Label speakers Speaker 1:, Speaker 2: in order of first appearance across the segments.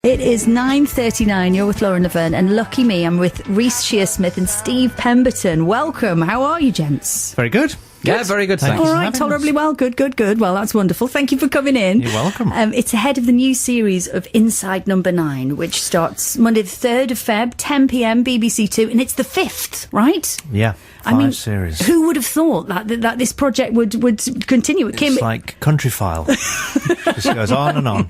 Speaker 1: It is 9:39. You're with Lauren Laverne, and lucky me, I'm with Reece Shearsmith and Steve Pemberton. Welcome. How are you, gents?
Speaker 2: Very good.
Speaker 3: Yeah, very good, thanks.
Speaker 1: All right, tolerably well. Good. Well, that's wonderful. Thank you for coming in.
Speaker 2: You're welcome.
Speaker 1: It's ahead of the new series of Inside Number 9, which starts Monday the 3rd of Feb, 10 p.m, BBC 2, and it's the 5th, right?
Speaker 2: Yeah, five series.
Speaker 1: Who would have thought that this project would continue?
Speaker 2: It's like Country File. Just goes on and on.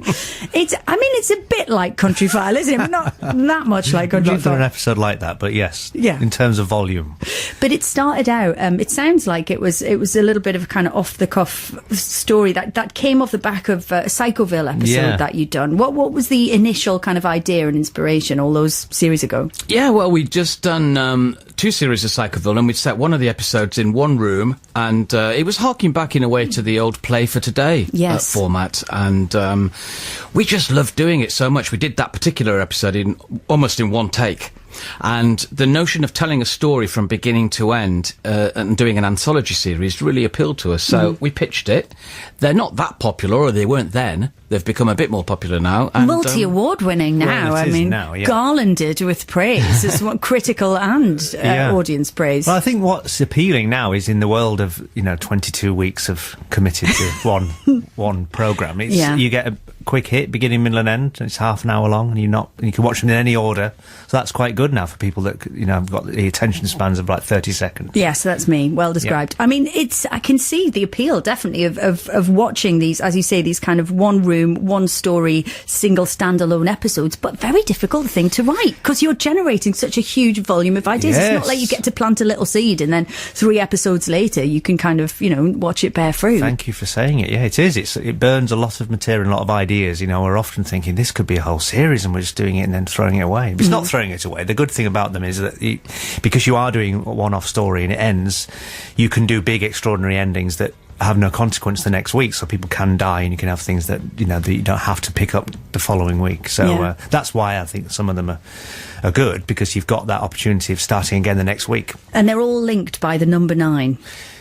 Speaker 1: It's a bit like Country File, isn't it? But not that much like Country
Speaker 2: Not
Speaker 1: File.
Speaker 2: done an episode like that, but yes,
Speaker 1: yeah,
Speaker 2: in terms of volume.
Speaker 1: But it started out. It sounds like it was a little bit of a kind of off the cuff story that came off the back of a Psychoville episode that you'd done. What was the initial kind of idea and inspiration all those series ago?
Speaker 3: Yeah, well, we'd just done 2 series of Psychoville, and we'd set one of the episodes in one room, and it was harking back in a way to the old Play for Today format, and we just loved doing it so much. We did that particular episode almost in one take. And the notion of telling a story from beginning to end and doing an anthology series really appealed to us. So we pitched it. They're not that popular, or they weren't then. They've become a bit more popular now. And,
Speaker 1: multi-award winning now.
Speaker 2: Well, now, yeah.
Speaker 1: Garlanded with praise. It's critical and audience praise.
Speaker 2: Well, I think what's appealing now is in the world of 22 weeks of committed to one programme. You get a quick hit, beginning, middle, and end. And it's half an hour long, and you can watch them in any order. So that's quite good now for people that have got the attention spans of like 30 seconds.
Speaker 1: Yes, that's me. Well described. Yeah. I mean, I can see the appeal definitely of watching these, as you say, these kind of one room, one story, single standalone episodes, but very difficult thing to write because you're generating such a huge volume of ideas.
Speaker 2: Yes.
Speaker 1: It's not like you get to plant a little seed and then 3 episodes later you can kind of watch it bear fruit.
Speaker 2: Thank you for saying it. Yeah, it is. It burns a lot of material, a lot of ideas. We're often thinking this could be a whole series, and we're just doing it and then throwing it away. But it's not throwing it away. The good thing about them is that because you are doing a one-off story and it ends, you can do big, extraordinary endings that have no consequence the next week, so people can die, and you can have things that that you don't have to pick up the following week. So that's why I think some of them are good, because you've got that opportunity of starting again the next week.
Speaker 1: And they're all linked by the number 9.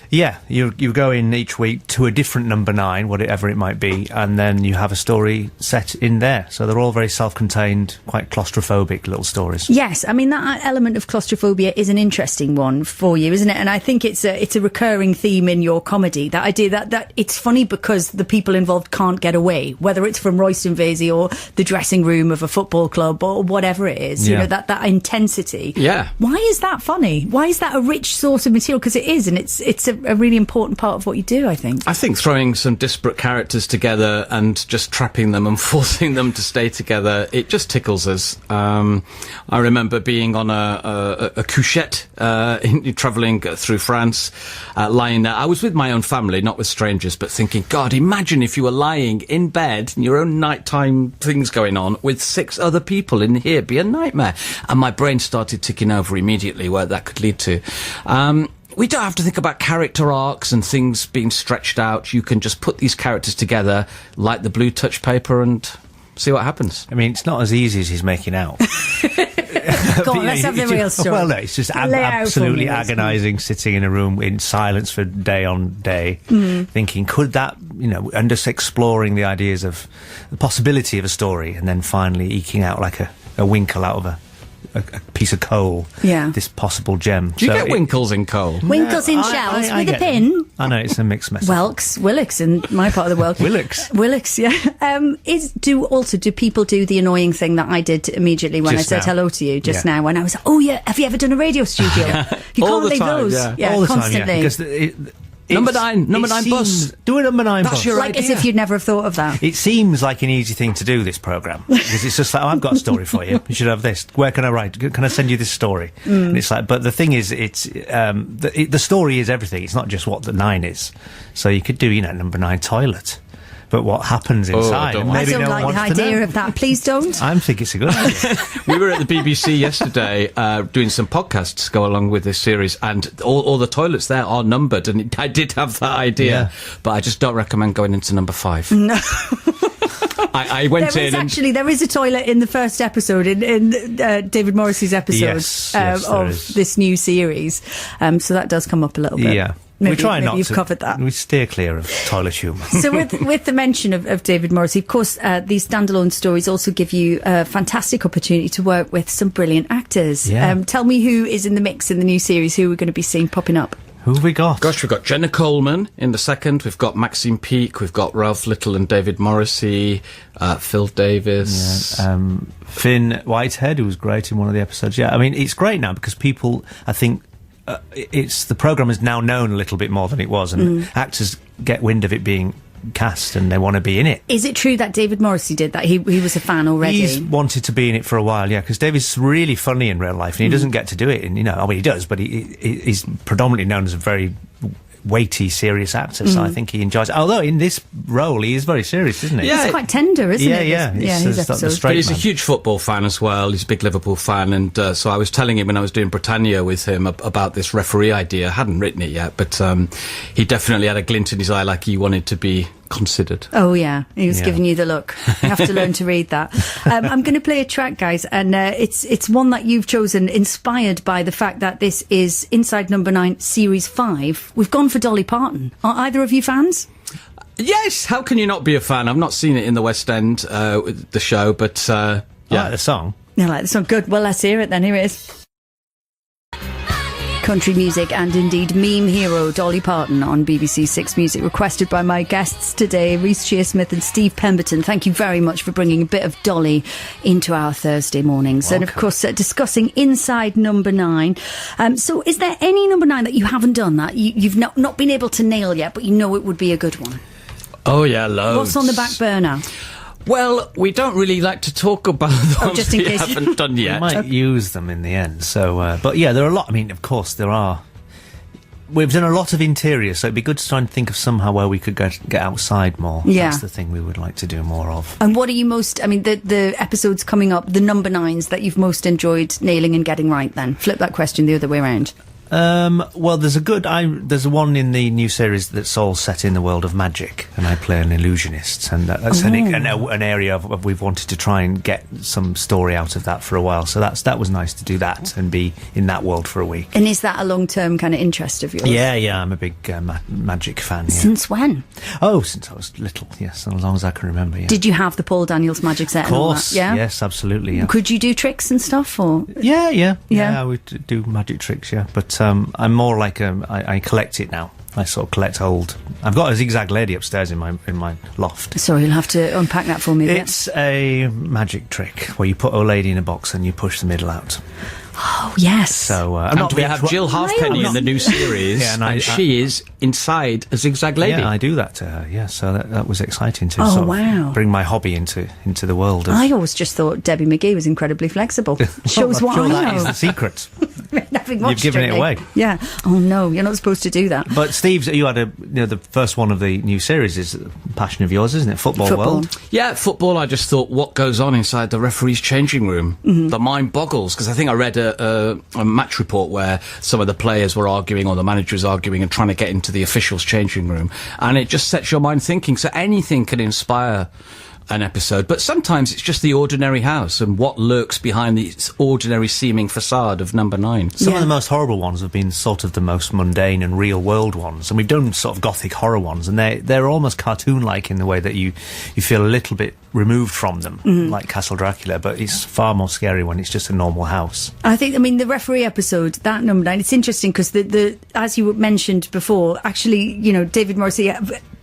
Speaker 2: Yeah, you go in each week to a different number 9, whatever it might be, and then you have a story set in there. So they're all very self-contained, quite claustrophobic little stories.
Speaker 1: Yes, I mean, that element of claustrophobia is an interesting one for you, isn't it? And I think it's a recurring theme in your comedy, that idea that it's funny because the people involved can't get away, whether it's from Royston Vasey or the dressing room of a football club or whatever it is, that intensity.
Speaker 3: Yeah.
Speaker 1: Why is that funny? Why is that a rich source of material? Because it is, and it's a really important part of what you do, I think.
Speaker 3: I think throwing some disparate characters together and just trapping them and forcing them to stay together, it just tickles us. I remember being on a couchette, travelling through France, lying there. I was with my own family, not with strangers, but thinking, God, imagine if you were lying in bed in your own nighttime things going on with 6 other people in here. It'd be a nightmare. And my brain started ticking over immediately where that could lead to. We don't have to think about character arcs and things being stretched out. You can just put these characters together, like the blue touch paper, and see what happens.
Speaker 2: I mean, it's not as easy as he's making out.
Speaker 1: Go on, let's have the real story.
Speaker 2: Well, no, it's just absolutely agonising, sitting in a room in silence for day on day, thinking, could that, and just exploring the ideas of the possibility of a story, and then finally eking out like a winkle out of a piece of coal, this possible gem.
Speaker 3: Do you get winkles in coal?
Speaker 1: Winkles in shells with a pin.
Speaker 2: Them. I know, it's a mixed message.
Speaker 1: Willocks in my part of the world.
Speaker 2: Willocks,
Speaker 1: yeah. Do people do the annoying thing that I did immediately when I said hello to you just now, when I was like, oh yeah, have you ever done a radio studio? You
Speaker 3: all
Speaker 1: can't
Speaker 3: the
Speaker 1: leave
Speaker 3: time,
Speaker 1: those.
Speaker 2: Yeah, all the
Speaker 1: constantly.
Speaker 2: time, because
Speaker 3: Number 9 bus.
Speaker 2: Do a number 9
Speaker 3: That's
Speaker 2: bus.
Speaker 3: your
Speaker 1: like
Speaker 3: idea.
Speaker 1: As if you'd never have thought of that.
Speaker 2: It seems like an easy thing to do, this programme, because it's just like, I've got a story for you. You should have this. Where can I write? Can I send you this story? And it's like, but the thing is, it's the story is everything. It's not just what the 9 is. So you could do, number 9 toilet. But what happens inside?
Speaker 1: I don't like the idea of that. Please don't.
Speaker 2: I think it's a good idea.
Speaker 3: We were at the BBC yesterday doing some podcasts to go along with this series, and all the toilets there are numbered, and I did have that idea, but I just don't recommend going into number 5.
Speaker 1: No.
Speaker 3: I went in.
Speaker 1: There is a toilet in the first episode, in David Morrissey's episode
Speaker 2: yes,
Speaker 1: of this new series. So that does come up a little bit.
Speaker 2: Yeah.
Speaker 1: Maybe,
Speaker 2: we try
Speaker 1: maybe
Speaker 2: not
Speaker 1: you've
Speaker 2: to.
Speaker 1: covered that.
Speaker 2: We steer clear of toilet humour.
Speaker 1: So with the mention of David Morrissey, of course, these standalone stories also give you a fantastic opportunity to work with some brilliant actors.
Speaker 2: Yeah.
Speaker 1: Tell me who is in the mix in the new series, who we're going to be seeing popping up.
Speaker 2: Who have we got?
Speaker 3: Gosh, we've got Jenna Coleman in the second. We've got Maxine Peake. We've got Ralph Little and David Morrissey. Phil Davis.
Speaker 2: Finn Whitehead, who was great in one of the episodes. Yeah, I mean, it's great now because people, I think, the programme is now known a little bit more than it was, and actors get wind of it being cast and they want to be in it.
Speaker 1: Is it true that David Morrissey did that? He was a fan already.
Speaker 2: He's wanted to be in it for a while, yeah, because David's really funny in real life and he doesn't get to do it. And, I mean, he does, but he's predominantly known as a very weighty, serious actor, so I think he enjoys it. Although in this role, he is very serious, isn't he?
Speaker 1: Yeah, he's quite tender, isn't
Speaker 2: yeah,
Speaker 1: it?
Speaker 2: Yeah,
Speaker 1: his episodes.
Speaker 3: But he's a huge football fan as well. He's a big Liverpool fan, and so I was telling him when I was doing Britannia with him about this referee idea. I hadn't written it yet, but he definitely had a glint in his eye, like he wanted to be considered.
Speaker 1: Oh yeah, he was giving you the look. You have to learn to read that. I'm going to play a track, guys, and it's one that you've chosen, inspired by the fact that this is Inside Number 9 Series 5. We've gone for Dolly Parton. Are either of you fans?
Speaker 3: Yes, how can you not be a fan? I've not seen it in the West End, the show, but
Speaker 2: I like the song.
Speaker 1: You like the song? Good. Well, let's hear it then. Here it is. Country music and indeed meme hero Dolly Parton on BBC Six Music, requested by my guests today, Reece Shearsmith and Steve Pemberton. Thank you very much for bringing a bit of Dolly into our Thursday mornings.
Speaker 2: Welcome.
Speaker 1: And of course, discussing Inside Number 9. So is there any Number 9 that you haven't done that you've not been able to nail yet, but you know it would be a good one?
Speaker 3: oh yeah, loads.
Speaker 1: What's on the back burner?
Speaker 3: Well, we don't really like to talk about the ones
Speaker 1: just in
Speaker 3: we
Speaker 1: case.
Speaker 3: haven't done
Speaker 2: We
Speaker 3: yet.
Speaker 2: might use them in the end, so... but yeah, there are a lot. I mean, of course, there are... We've done a lot of interior, so it'd be good to try and think of somehow where we could get outside more.
Speaker 1: Yeah.
Speaker 2: That's the thing we would like to do more of.
Speaker 1: And what are you most... I mean, the episodes coming up, the Number 9s that you've most enjoyed nailing and getting right then? Flip that question the other way around.
Speaker 2: Well, there's there's one in the new series that's all set in the world of magic, and I play an illusionist, and that's an area of we've wanted to try and get some story out of that for a while. So that was nice to do that and be in that world for a week.
Speaker 1: And is that a long-term kind of interest of yours?
Speaker 2: Yeah, I'm a big magic fan. Yeah.
Speaker 1: Since when?
Speaker 2: Oh, since I was little, yes, as long as I can remember. Yeah.
Speaker 1: Did you have the Paul Daniels magic set?
Speaker 2: Of course,
Speaker 1: and all that? Yeah?
Speaker 2: yes, absolutely. Yeah.
Speaker 1: Could you do tricks and stuff, or...?
Speaker 2: Yeah, I would do magic tricks, yeah. But I'm more like I collect it now. I sort of collect old... I've got a zigzag lady upstairs in my loft.
Speaker 1: Sorry, you'll have to unpack that for me a bit.
Speaker 2: It's a magic trick where you put a lady in a box and you push the middle out.
Speaker 1: Oh, yes.
Speaker 2: So,
Speaker 3: And we have Jill Halfpenny in the new series,
Speaker 2: Yeah, and
Speaker 3: and she is inside a zigzag lady.
Speaker 2: Yeah, I do that to her, yeah, so that was exciting to
Speaker 1: Oh,
Speaker 2: sort of
Speaker 1: wow.
Speaker 2: bring my hobby into the world of...
Speaker 1: I always just thought Debbie McGee was incredibly flexible. Shows
Speaker 2: I'm
Speaker 1: what
Speaker 2: sure
Speaker 1: I
Speaker 2: that
Speaker 1: know.
Speaker 2: is the secret.
Speaker 1: Having watched
Speaker 2: You've given it
Speaker 1: Strictly.
Speaker 2: away.
Speaker 1: Yeah. Oh, no, you're not supposed to do that.
Speaker 2: But Steve, you had the first one of the new series is a passion of yours, isn't it? Football world.
Speaker 3: Yeah, football, I just thought, what goes on inside the referee's changing room? The mind boggles, because I think I read a match report where some of the players were arguing, or the manager was arguing and trying to get into the officials' changing room, and it just sets your mind thinking. So anything can inspire an episode, but sometimes it's just the ordinary house and what lurks behind the ordinary seeming facade of Number 9.
Speaker 2: Some of the most horrible ones have been sort of the most mundane and real world ones, and we've done sort of gothic horror ones, and they're almost cartoon-like in the way that you feel a little bit removed from them, like Castle Dracula, but it's far more scary when it's just a normal house.
Speaker 1: I think, I mean, the referee episode, that Number 9, it's interesting because the as you mentioned before, actually, David Morrissey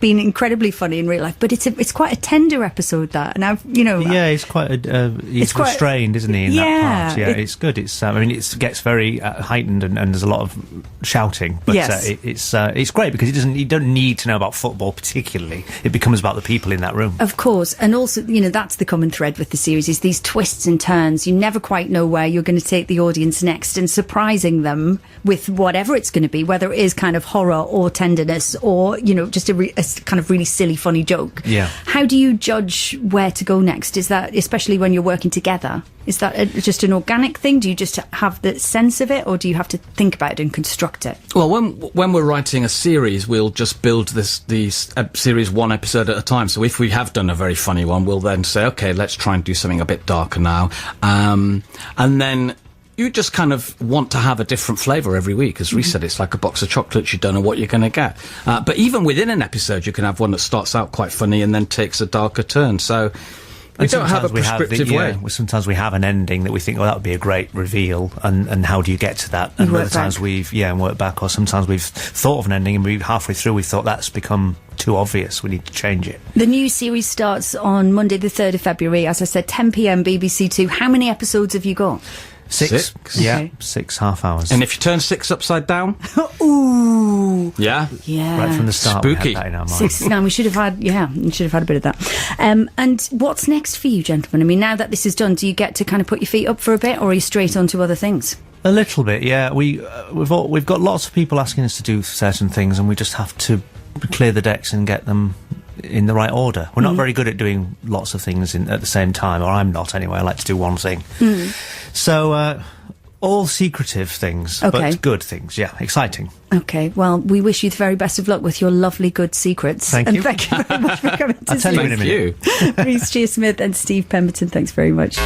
Speaker 1: been incredibly funny in real life, but it's quite a tender episode, that, and I've
Speaker 2: yeah, he's quite he's restrained, isn't he, in that part? Yeah, it's good. It's I mean, it gets very heightened, and there's a lot of shouting, but
Speaker 1: yes.
Speaker 2: It's great because you don't need to know about football particularly. It becomes about the people in that room,
Speaker 1: of course, and also that's the common thread with the series, is these twists and turns. You never quite know where you're going to take the audience next, and surprising them with whatever it's going to be, whether it is kind of horror or tenderness or just a kind of really silly funny joke.
Speaker 2: Yeah.
Speaker 1: How do you judge where to go next? Is that, especially when you're working together, is that just an organic thing? Do you just have the sense of it, or do you have to think about it and construct it?
Speaker 3: Well, when we're writing a series, we'll just build these series one episode at a time. So if we have done a very funny one, we'll then say, okay, let's try and do something a bit darker now. And then you just kind of want to have a different flavour every week. As Reece said, it's like a box of chocolates. You don't know what you're going to get. But even within an episode, you can have one that starts out quite funny and then takes a darker turn. So we don't have a prescriptive way.
Speaker 2: Sometimes we have an ending that we think, oh, that would be a great reveal, and how do you get to that? And other times and work back, or sometimes we've thought of an ending and halfway through we thought that's become too obvious, we need to change it.
Speaker 1: The new series starts on Monday the 3rd of February, as I said, 10 p.m. BBC Two. How many episodes have you got?
Speaker 2: 6. Yeah,
Speaker 1: Okay.
Speaker 2: 6 half hours.
Speaker 3: And if you turn 6 upside down,
Speaker 1: Ooh.
Speaker 3: yeah,
Speaker 1: Yeah.
Speaker 2: right from the start,
Speaker 3: Spooky.
Speaker 2: we had that in our mind.
Speaker 1: 69. We should have had a bit of that. And what's next for you, gentlemen? I mean, now that this is done, do you get to kind of put your feet up for a bit, or are you straight on to other things?
Speaker 2: A little bit, yeah. We've got lots of people asking us to do certain things, and we just have to clear the decks and get them in the right order. We're not very good at doing lots of things at the same time, or I'm not anyway. I like to do one thing. So all secretive things,
Speaker 1: Okay.
Speaker 2: but good things. Yeah, exciting.
Speaker 1: Okay, well, we wish you the very best of luck with your lovely good secrets.
Speaker 2: Thank
Speaker 1: and
Speaker 2: you.
Speaker 1: thank you very much for coming to
Speaker 2: I'll tell you in a
Speaker 3: thank
Speaker 2: minute.
Speaker 3: you.
Speaker 1: Reece Shearsmith and Steve Pemberton. Thanks very much.